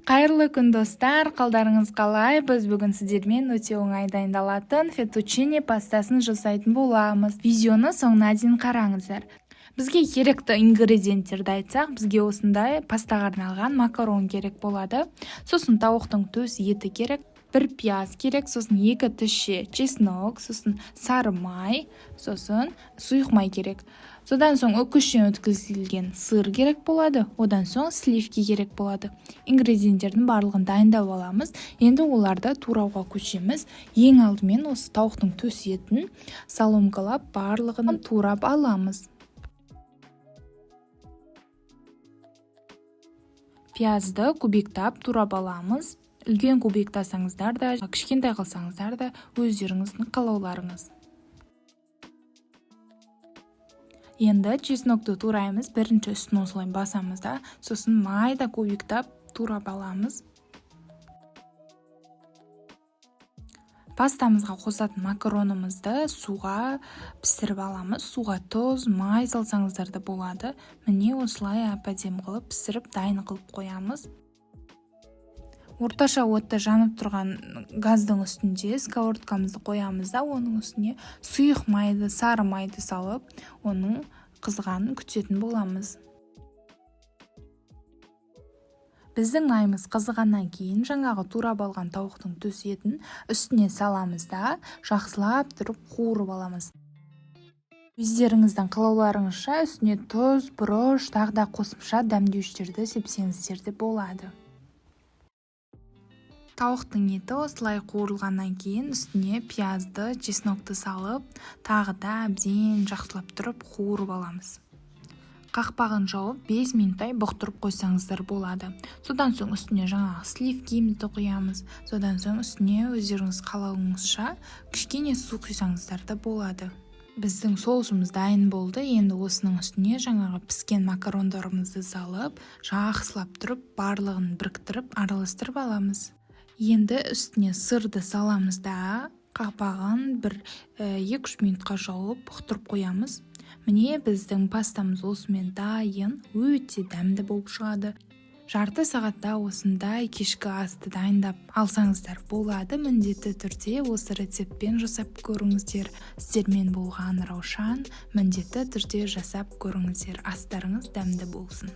Қайырлы күн достар, қалдарыңыз қалай? Біз бүгін сіздермен өте оңай дайындалатын феттучини пастасын жасайтын боламыз. Видеоны соңына дейін қараңыздар. Бізге керекті ингредиенттерді айтсақ, бізге осындай пастаға арналған макарон керек болады. Сосын тауықтың төс еті керек, бір пияз керек, сосын 2 тіше чеснок, сосын сары май, сосын сұйық май керек. Содан соң үкіштен өткізілген сыр керек болады, одан соң сливки керек болады. Ингредиенттердің барлығын дайындап аламыз. Енді оларды турауға көшеміз. Ең алдымен осы тауықтың төс етін соломкалап барлығын турап аламыз. Пиязды кубиктап турап аламыз. Үлкен кубиктасаңыздар да, кішкентай қылсаңыздар да өздеріңіздің қалауларыңыз. Енді чеснокты тураймыз. Бірінші үстін осылай басамыз да, сосын майда кубиктап турап аламыз. Пастамызға қосатын макаронымызды суға пісіріп аламыз. Суға тұз, май салсаңыздар да болады. Міне осылай әп-әдемі қылып пісіріп дайын қылып қоямыз. Орташа отта жанып тұрған газдың үстінде сковородкамызды қоямыз да, оның үстіне сұйық майды, сары майды салып, оның қызғанын күтетін боламыз. Біздің майымыз қызғаннан кейін жаңағы турап алған тауықтың төс етін үстіне саламыз да, жақсылап тұрып қуырып аламыз. Өздеріңіздің қалауларыңызша үстіне тұз, бұрыш, тағы да қосымша дәмдеуіштерді сепсеңіздер де болады. Тауықтың еті осылай қуырылғаннан кейін үстіне пиязды, чеснокты салып, тағы да әбден жақсылап тұрып қуырып аламыз. Қақпағын жауып 5 минуттай бұқтырып қойсаңыздар болады. Содан соң үстіне жаңағы сливкимізді құямыз. Содан соң үстіне өздеріңіз қалауыңызша кішкене су құйсаңыздар да болады. Біздің соусымыз дайын болды. Енді осының үстіне жаңағы піскен макарондарымызды салып, жақсылап тұрып, барлығын біріктіріп, араластырып аламыз. Енді үстіне сырды саламыз да, қақпағын 1-2 минутқа жауып бұқтырып қоямыз. Міне біздің пастамыз осымен дайын, өте дәмді болып шығады. Жарты сағатта осындай кешкі асты дайындап алсаңыздар болады. Міндетті түрде осы рецептпен жасап көріңіздер. Сіздермен болған Раушан, міндетті түрде жасап көріңіздер. Астарыңыз дәмді болсын.